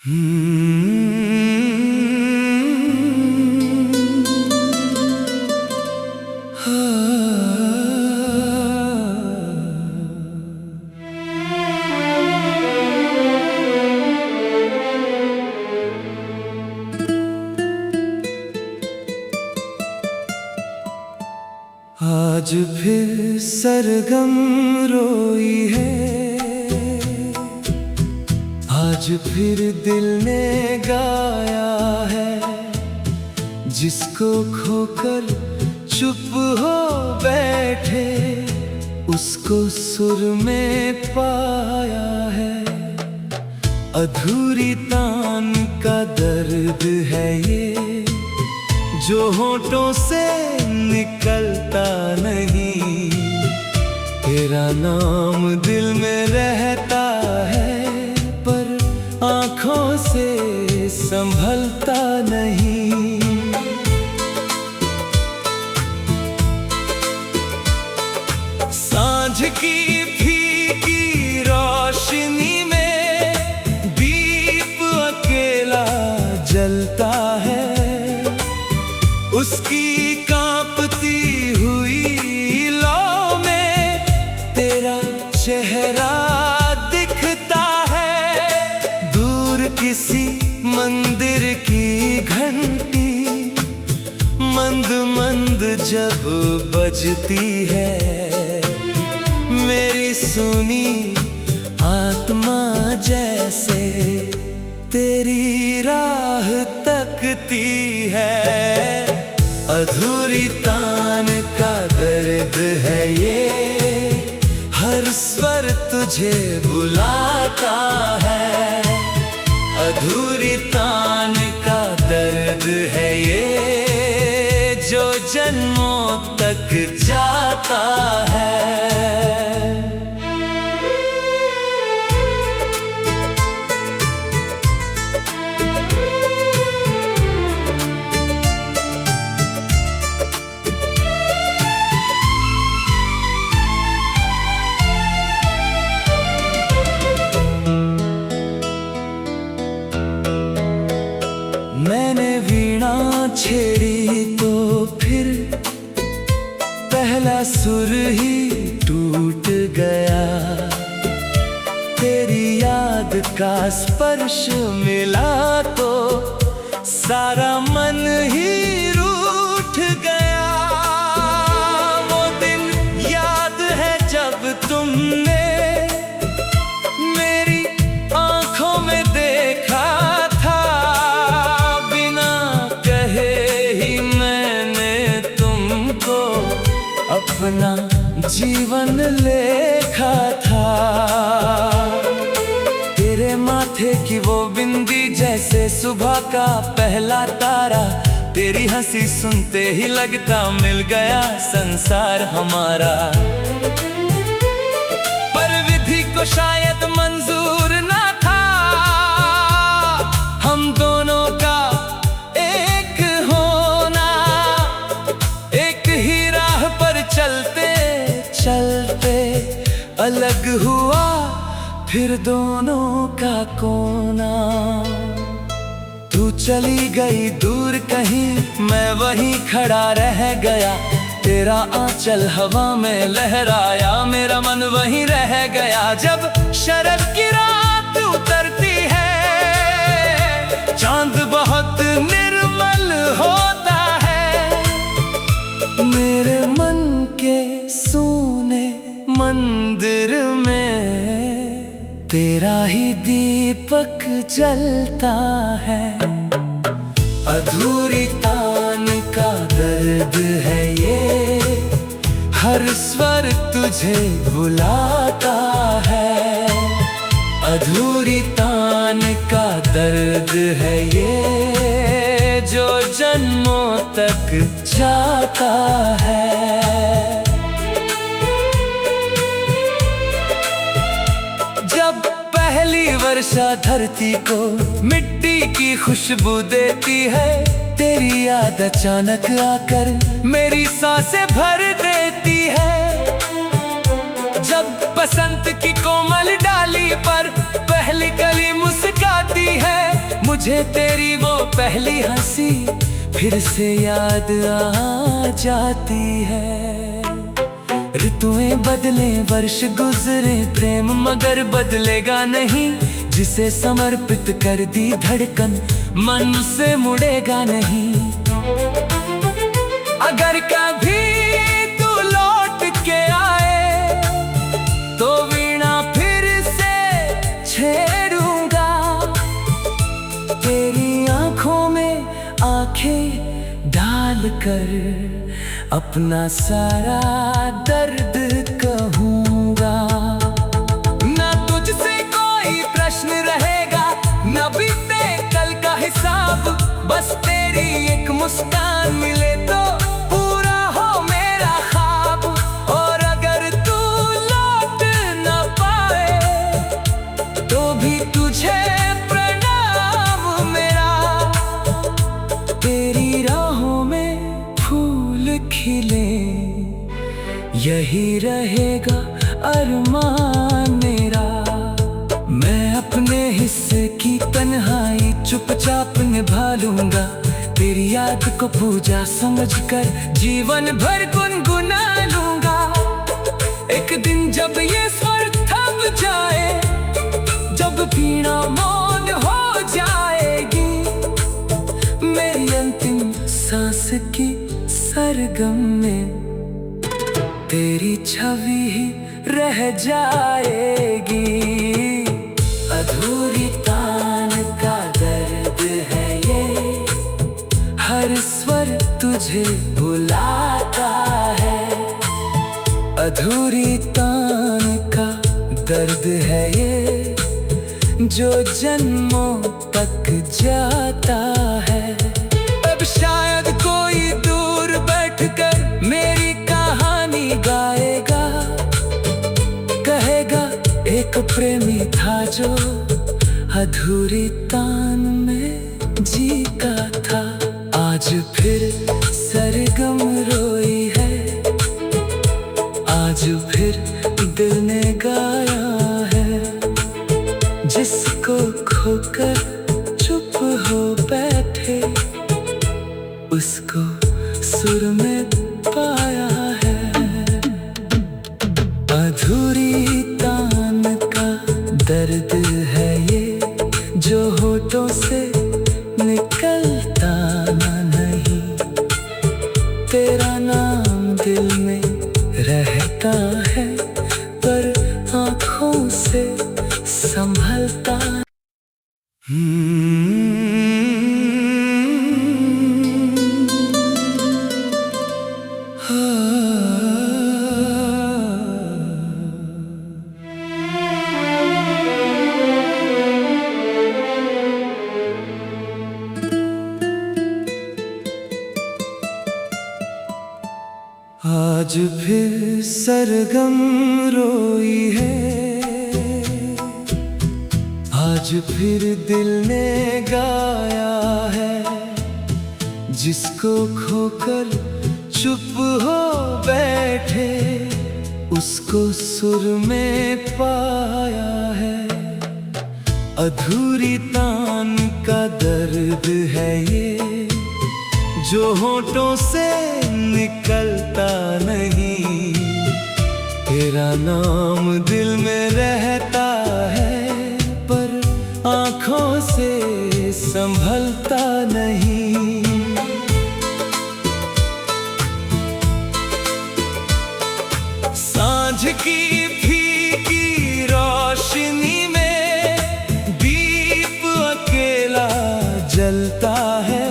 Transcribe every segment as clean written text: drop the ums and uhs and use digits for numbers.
आज फिर सरगम रोई है, आज फिर दिल ने गाया है। जिसको खोकर चुप हो बैठे, उसको सुर में पाया है। अधूरी तान का दर्द है ये, जो होठों से निकलता नहीं। तेरा नाम दिल में रहता है, पर आँखों से संभलता नहीं। सांझ की फीकी रोशनी में दीप अकेला जलता है। उसकी कांपती हुई लौ में तेरा चेहरा दिखता है। दूर किसी मंदिर की घंटी मंद मंद जब बजती है, मेरी सुनी आत्मा जैसे तेरी राह तकती है। अधूरी तान का दर्द है ये, हर स्वर तुझे बुलाता है। अधूरी तान का दर्द है ये, जो जन्मों तक जाता है। मैंने वीणा छेड़ी तो फिर पहला सुर ही टूट गया। तेरी याद का स्पर्श मिला तो सारा मन ही रूठ गया। वो दिन याद है जब तुमने मेरी आंखों में देखा था। अपना जीवन लेखा था। तेरे माथे की वो बिंदी जैसे सुबह का पहला तारा। तेरी हंसी सुनते ही लगता मिल गया संसार हमारा। पर विधि को शायद मंजूर ना था हम दोनों का एक होना। एक ही राह पर चलते चलते अलग हुआ फिर दोनों का कोना। तू चली गई दूर कहीं, मैं वहीं खड़ा रह गया। तेरा आंचल हवा में लहराया, मेरा मन वहीं रह गया। जब शरद की रात उतरती है, चांद बहुत निर्मल होता है। मेरे मन के सूने मंदिर में तेरा ही दीपक जलता है। अधूरी तान का दर्द है ये, हर स्वर तुझे बुलाता है। अधूरी तान का दर्द है ये, जो जन्मों तक जाता है। जब पहली वर्षा धरती को मिट्टी की खुशबू देती है, तेरी याद अचानक आकर मेरी सांसें भर देती है। जब बसंत की कोमल डाली पर पहली कली मुस्काती है, मुझे तेरी वो पहली हंसी फिर से याद आ जाती है। ऋतुएं बदले, वर्ष गुजरे, प्रेम मगर बदलेगा नहीं। जिसे समर्पित कर दी धड़कन, मन से मुड़ेगा नहीं। अगर कभी तू लौट के आए तो वीणा फिर से छेड़ूंगा। तेरी आंखों में आंखें डालकर अपना सारा दर्द कहूंगा। ना तुझसे कोई प्रश्न रहेगा, न बीते कल का हिसाब। बस तेरी एक मुस्कान मिले तो पूरा हो मेरा ख्वाब। और अगर तू लौट न पाए तो भी तुझे प्रणाम मेरा। तेरी राहों में फूल खिले, यही रहेगा अरमान मेरा। मैं अपने हिस्से की तन्हाई चुपचाप निभा लूंगा। तेरी याद को पूजा समझकर जीवन भर गुनगुना लूंगा। एक दिन जब ये स्वर थम जाए, जब वीणा मौन हो जाएगी, मेरी अंतिम सांस की सरगम में तेरी छवि ही रह जाएगी। अधूरी तान का दर्द है ये, हर स्वर तुझे बुलाता है। अधूरी तान का दर्द है ये, जो जन्मों तक जाता है। अब शायद कोई दूर बैठकर मेरी कहानी गाएगा, कहेगा एक प्रेमी था जो अधूरी तान में जीता था। आज फिर सरगम रोई है, आज फिर दिल ने गाया है। जिसको खोकर चुप हो बैठे, उसको सुर में पाया है। अधूरी तान का दर्द है ये, जो होठों से निकलता नहीं। तेरा नाम दिल में रहता है, पर आँखों से संभलता। आज फिर सरगम रोई है, आज फिर दिल ने गाया है। जिसको खोकर चुप हो बैठे, उसको सुर में पाया है। अधूरी तान का दर्द है ये, जो होठों से निकलता नहीं। तेरा नाम दिल में रहता है, पर आँखों से संभलता नहीं। सांझ की फीकी रोशनी में दीप अकेला जलता है।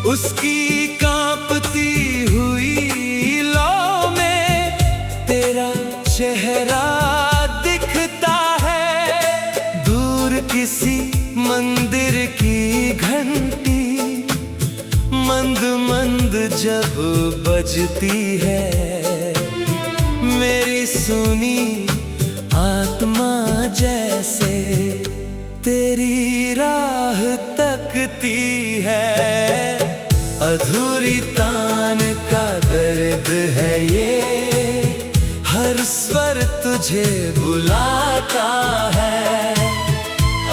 उसकी कांपती हुई लौ में तेरा चेहरा दिखता है। दूर किसी मंदिर की घंटी मंद मंद जब बजती है, मेरी सुनी आत्मा जैसे तेरी राह तकती है। अधूरी तान का दर्द है ये, हर स्वर तुझे बुलाता है।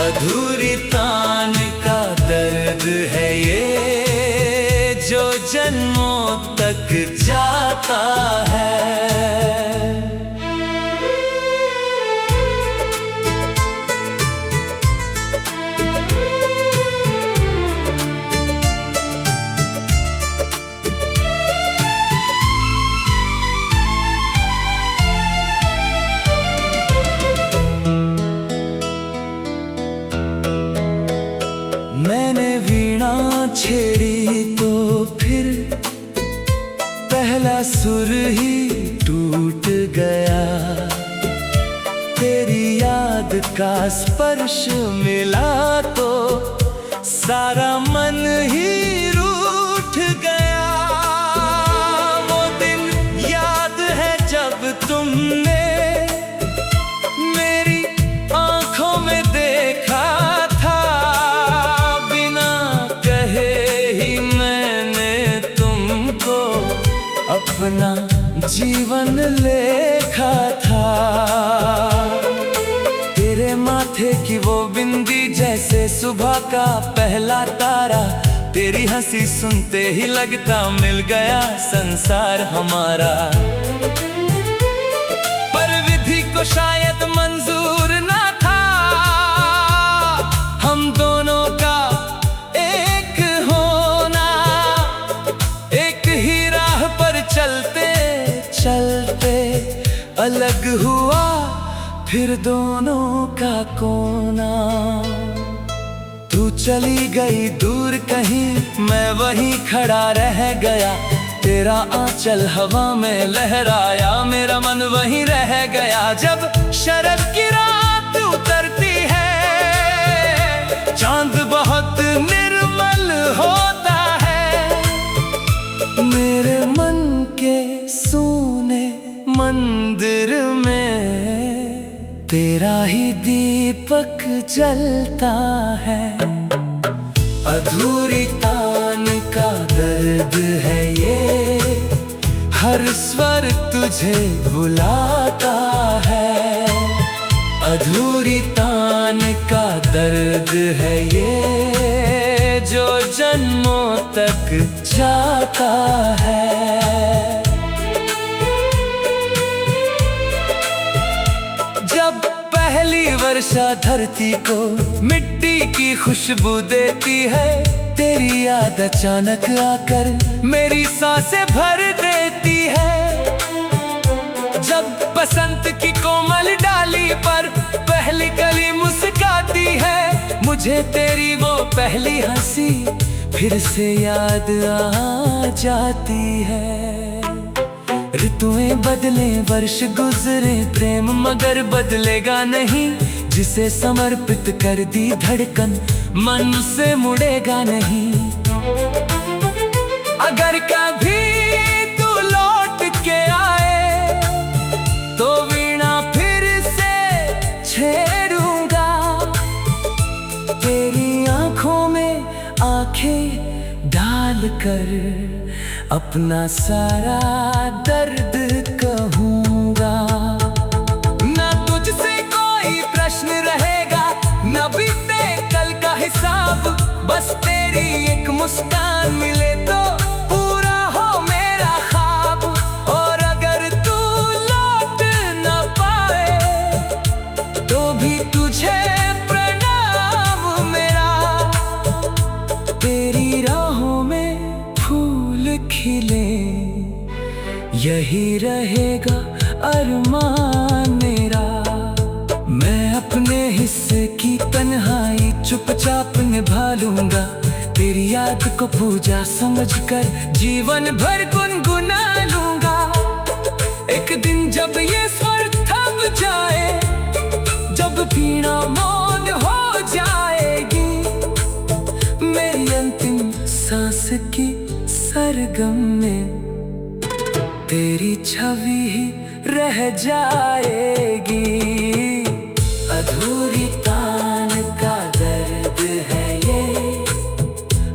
अधूरी तान का दर्द है ये, जो जन्मों तक जाता है। मैंने वीणा छेड़ी तो फिर पहला सुर ही टूट गया। तेरी याद का स्पर्श मिला तो सारा मन ही रूठ गया। वो दिन याद है जब तुमने मेरी आंखों में देखा था, अपना जीवन लेखा था। तेरे माथे की वो बिंदी जैसे सुबह का पहला तारा, तेरी हंसी सुनते ही लगता मिल गया संसार हमारा। पर विधि को शायद मंजूर ना था हम दोनों का एक होना। एक ही राह पर चलते चलते अलग हुआ फिर दोनों का कोना। तू चली गई दूर कहीं, मैं वहीं खड़ा रह गया। तेरा आंचल हवा में लहराया, मेरा मन वहीं रह गया। जब शरद की रात उतरती है, चांद बहुत निर्मल होता है। मेरे मन के सोने मंदिर में तेरा ही दीपक जलता है। अधूरी तान का दर्द है ये, हर स्वर तुझे बुलाता है। अधूरी तान का दर्द है ये, जो जन्मों तक जाता है। जब पहली वर्षा धरती को मिट्टी की खुशबू देती है, तेरी याद अचानक आकर मेरी सांसें भर देती है। जब बसंत की कोमल डाली पर पहली कली मुस्काती है, मुझे तेरी वो पहली हंसी फिर से याद आ जाती है। ऋतुएं बदले वर्ष गुजरे, प्रेम मगर बदलेगा नहीं। जिसे समर्पित कर दी धड़कन, मन से मुड़ेगा नहीं। अगर कभी तू लौट के आए तो वीणा फिर से छेड़ूंगा। तेरी आंखों में आंखें डालकर अपना सारा दर्द कहूंगा। ना तुझसे कोई प्रश्न रहेगा, ना बीते कल का हिसाब। बस तेरी एक मुस्कान मिले तो पूरा हो मेरा ख्वाब। और अगर तू लौट ना पाए तो भी तुझे प्रणाम मेरा। तेरी राहों में फूल खिले, यही रहेगा अरमान मेरा। मैं अपने हिस्से की तन्हाई चुपचाप निभा लूंगा। तेरी याद को पूजा समझकर जीवन भर गुनगुना लूंगा। एक दिन जब ये स्वर थम जाए, जब वीणा मौन हो जाएगी, मेरी अंतिम सांस की सरगम में तेरी छवि ही रह जाएगी। अधूरी तान का दर्द है ये,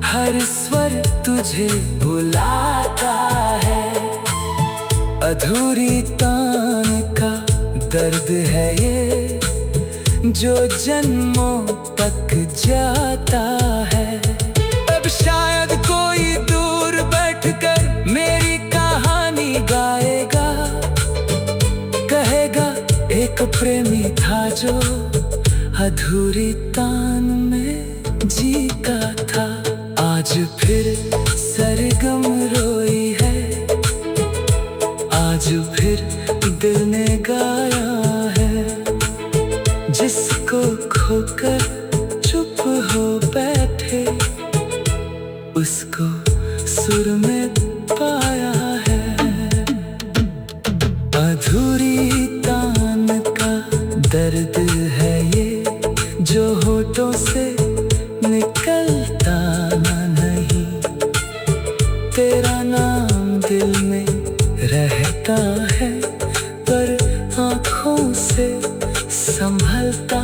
हर स्वर तुझे बुलाता है। अधूरी तान का दर्द है ये, जो जन्मों तक जाता है। अब शायद कोई दूर बैठकर मेरी कहानी गाएगा, कहेगा एक प्रेमी था जो अधूरी तान में जीता था। आज फिर सरगम रोई है, आज फिर दिल ने गाया है, जिसको खोकर चुप हो बैठे उसको सुर में पाया है। अधूरी तान का दर्द है ये, जो होठों से निकलता नहीं। तेरा नाम दिल में रहता है, पर आँखों से संभलता।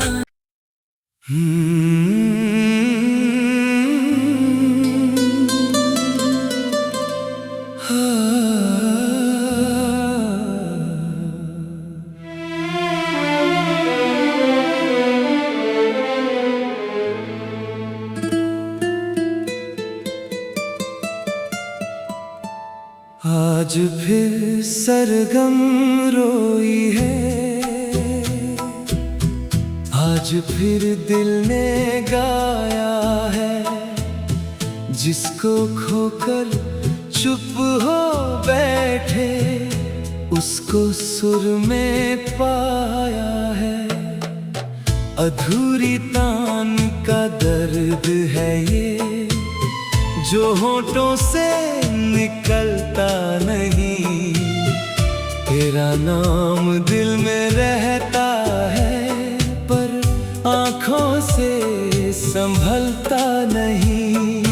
आज फिर सरगम रोई है, आज फिर दिल ने गाया है, जिसको खोकर चुप हो बैठे उसको सुर में पाया है। अधूरी तान का दर्द है ये, जो होठों से निकलता नहीं। तेरा नाम दिल में रहता है, पर आँखों से संभलता नहीं।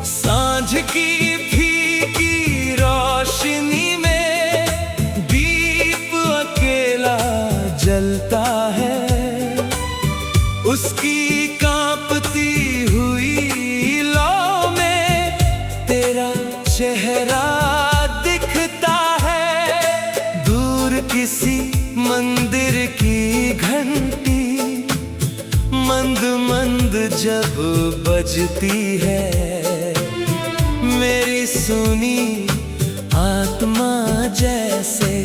सांझ की फीकी रोशनी में दीप अकेला जलता है, उसकी कांपती हुई लौ में तेरा चेहरा दिखता है। दूर किसी मंदिर की घंटी मंद मंद जब बजती है, मेरी सुनी आत्मा जैसे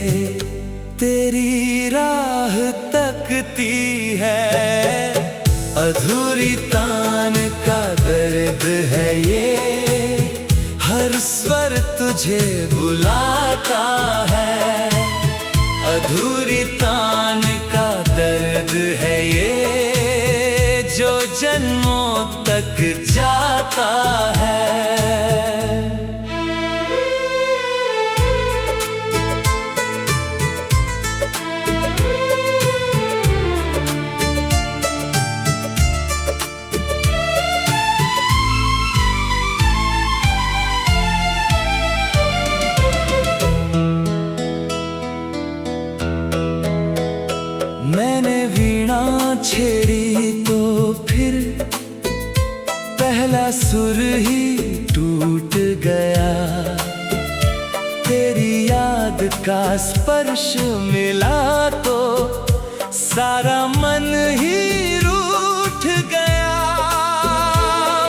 तेरी राह तकती है। अधूरी तान का दर्द है ये, हर स्वर तुझे बुलाता है। अधूरी तान का दर्द है ये, जो जन्मों तक जाता है। मैंने वीणा छेड़ी तो फिर पहला सुर ही टूट गया। तेरी याद का स्पर्श मिला तो सारा मन ही रूठ गया।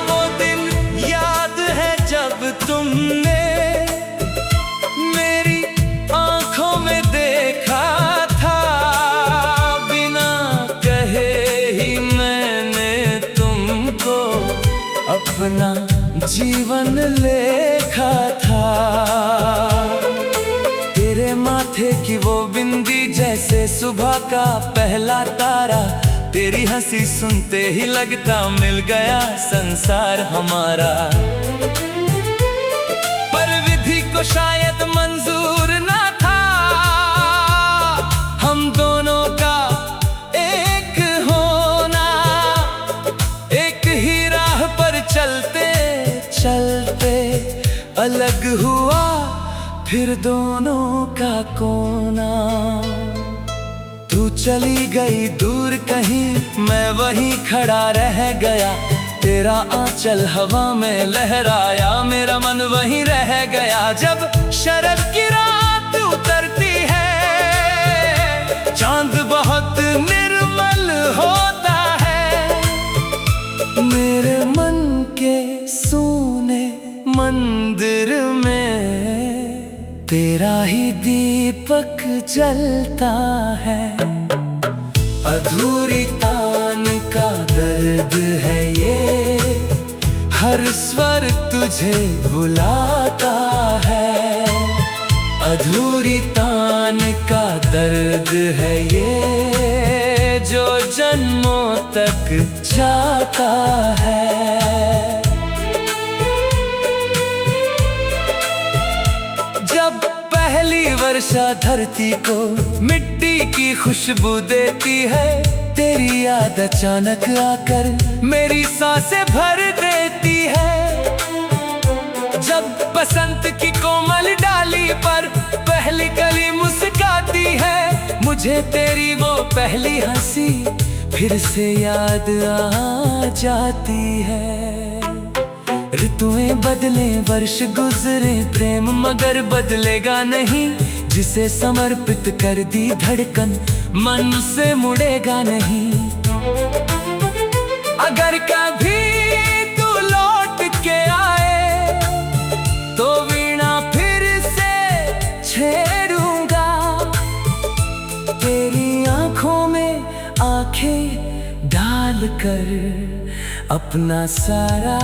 वो दिन याद है जब तुमने मेरी आंखों में देखा था, बिना कहे ही मैंने तुमको अपना जीवन लेखा था। तेरे माथे की वो बिंदी जैसे सुबह का पहला तारा, तेरी हंसी सुनते ही लगता मिल गया संसार हमारा। पर विधि को शायद मंजूर ना था हम दोनों का एक होना। एक ही राह पर चलते चलते अलग हुआ फिर दोनों का कोना। तू चली गई दूर कहीं, मैं वहीं खड़ा रह गया। तेरा आंचल हवा में लहराया, मेरा मन वहीं रह गया। जब शरद की रात उतरती है चांद बहुत निर्मल होता है। मेरे मन के सूने मंदिर में तेरा ही दीपक जलता है। अधूरी तान का दर्द है ये, हर स्वर तुझे बुलाता है। अधूरी तान का दर्द है ये, जो जन्मों तक जाता है। जब पहली वर्षा धरती को मिट्टी की खुशबू देती है, तेरी याद अचानक आकर मेरी सांसें भर देती है। जब बसंत की कोमल डाली पर पहली कली मुस्काती है, मुझे तेरी वो पहली हंसी फिर से याद आ जाती है। ऋतुएं बदले, वर्ष गुजरे, प्रेम मगर बदलेगा नहीं। जिसे समर्पित कर दी धड़कन, मन से मुड़ेगा नहीं। अगर कभी तू लौट के आए तो वीणा फिर से छेड़ूंगा। तेरी आंखों में आंखें डालकर अपना सारा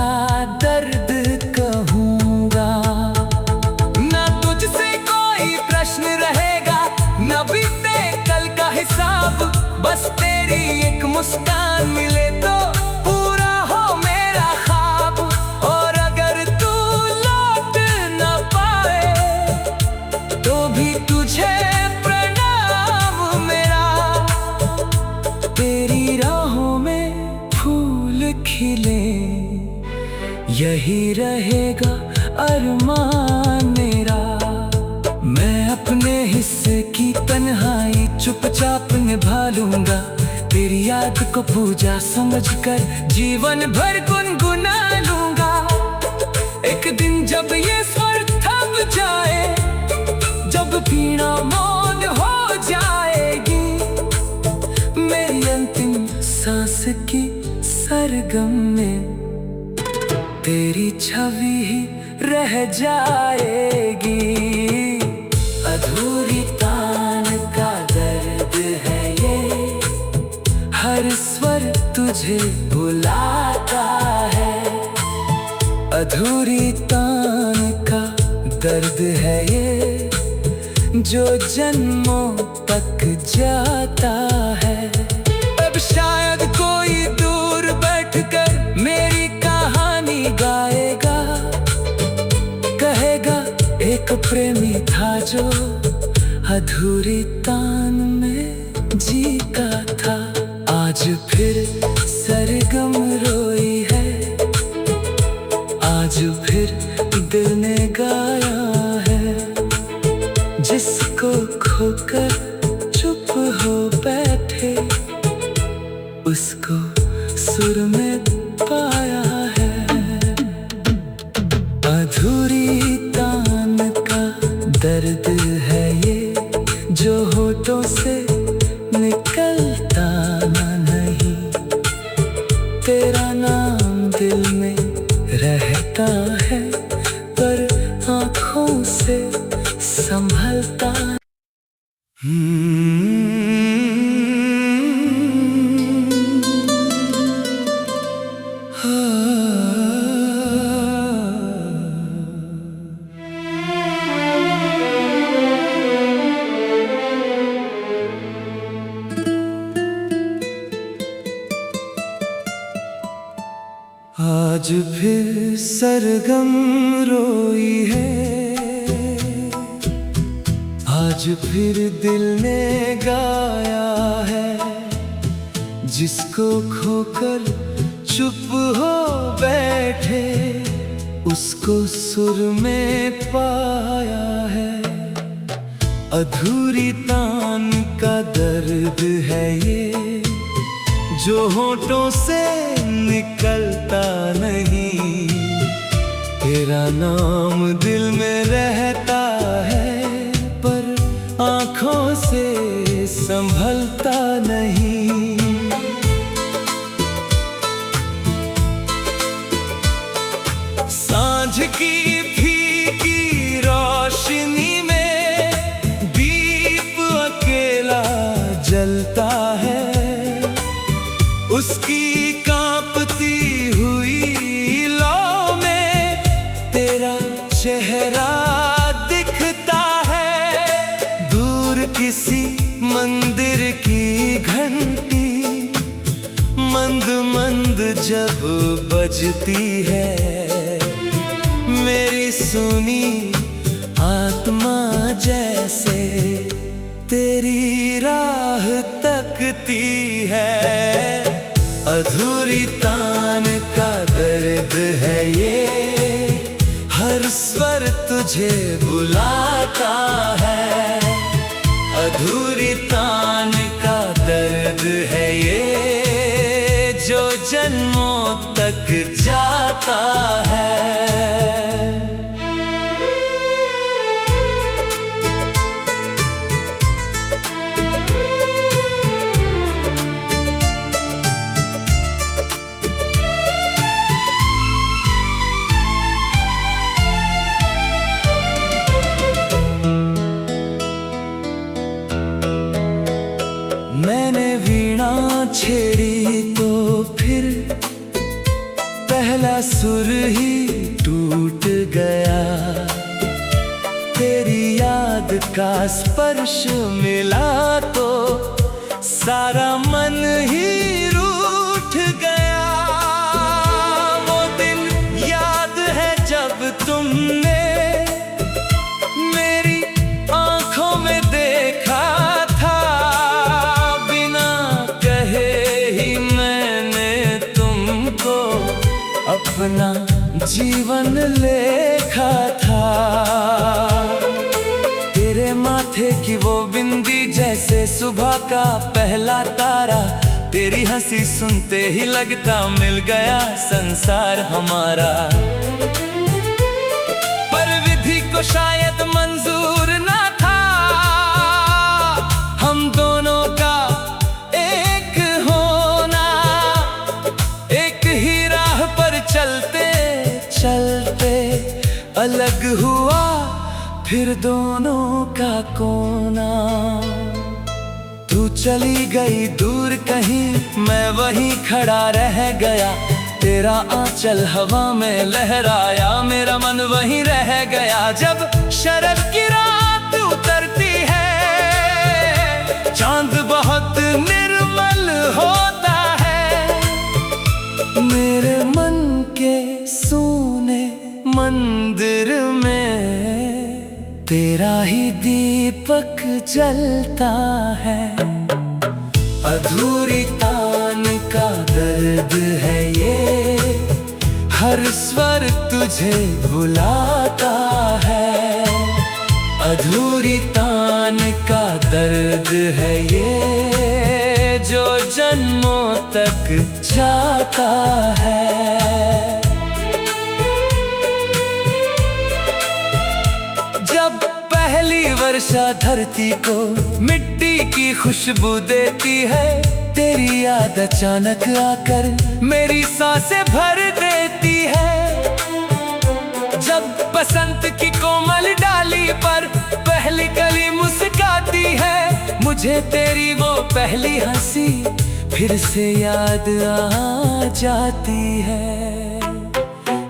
दर्द कहूंगा। ना तुझसे कोई प्रश्न रहेगा, न बीते कल का हिसाब। बस तेरी एक मुस्कान मिले तो पूरा हो मेरा ख्वाब। और अगर तू लौट न पाए तो भी तुझे प्रणाम मेरा। तेरी राहों में फूल खिले, यही रहेगा अरमान मेरा। मैं अपने हिस्से की तन्हाई चुपचाप निभा लूंगा। तेरी याद को पूजा समझकर जीवन भर गुनगुना लूंगा। एक दिन जब ये स्वर थम जाए, जब वीणा मौन हो जाएगी, मेरी अंतिम सांस की सरगम में तेरी छवि ही रह जाएगी। अधूरी तान का दर्द है ये, हर स्वर तुझे बुलाता है। अधूरी तान का दर्द है ये, जो जन्मों तक जाता है। अब शायद कोई दूर बैठकर मेरी कहानी गाएगा, कहेगा एक प्रेमी था जो अधूरी तान में जीता था। आज फिर सरगम रोई है, आज फिर दिल ने गाया है। जिसको खोकर चुप हो बैठे, उसको सुर में पाया है। अधूरी तान का दर्द है ये, जो होठों से निकलता नहीं। तेरा नाम दिल में रहता है, पर आँखों से संभलता। आज फिर सरगम रोई है, आज फिर दिल ने गाया है। जिसको खोकर चुप हो बैठे, उसको सुर में पाया है। अधूरी तान का दर्द है ये, जो होठों से निकलता नहीं। तेरा नाम दिल में रहता है, पर आँखों से संभलता नहीं। सांझ की फीकी रोशनी में दीप अकेला जलता है, उसकी कांपती हुई लौ में तेरा चेहरा दिखता है। दूर किसी मंदिर की घंटी मंद मंद जब बजती है, मेरी सुनी आत्मा जैसे तेरी राह तकती है। अधूरी तान का दर्द है ये, हर स्वर तुझे बुलाता है। अधूरी तान का दर्द है ये, जो जन्मों तक जाता है। मैंने वीणा छेड़ी तो फिर पहला सुर ही टूट गया। तेरी याद का स्पर्श मिला तो सारा मन ही रूठ गया। वो दिन याद है जब तुमने मेरी आंखों में देखा था, अपना जीवन लेखा था। तेरे माथे की वो बिंदी जैसे सुबह का पहला तारा, तेरी हंसी सुनते ही लगता मिल गया संसार हमारा। पर विधि को शायद मंजूर ना था हम दोनों का एक होना। एक ही राह पर चलते चलते अलग हुआ फिर दोनों का कोना। तू चली गई दूर कहीं, मैं वहीं खड़ा रह गया। तेरा आंचल हवा में लहराया, मेरा मन वहीं रह गया। जब शरद की रात उतरती है, चांद बहुत निर्मल होता है। मेरे मन के सूने मंदिर में तेरा ही दीपक जलता है। अधूरी तान का दर्द है ये, हर स्वर तुझे बुलाता है। अधूरी तान का दर्द है ये, जो जन्मों तक जाता है। जब पहली वर्षा धरती को मिट्टी की खुशबू देती है, तेरी याद अचानक आकर मेरी सांसें भर देती है। जब बसंत की कोमल डाली पर पहली कली मुस्काती है, मुझे तेरी वो पहली हंसी फिर से याद आ जाती है।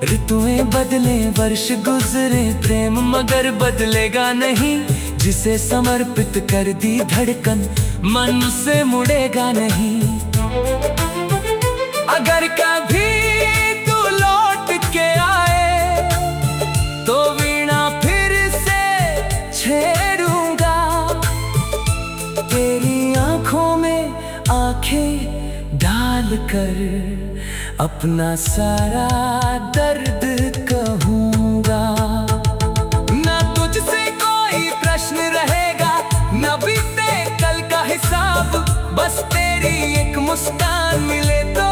ऋतुएं बदले वर्ष गुजरे, प्रेम मगर बदलेगा नहीं। जिसे समर्पित कर दी धड़कन, मन से मुड़ेगा नहीं। अगर कभी तू लौट के आए तो वीणा फिर से छेड़ूंगा। तेरी आंखों में आंखें डालकर अपना सारा दर्द कहूंगा। ना तुझसे कोई प्रश्न रहेगा, न बीते कल का हिसाब। बस तेरी एक मुस्कान मिले तो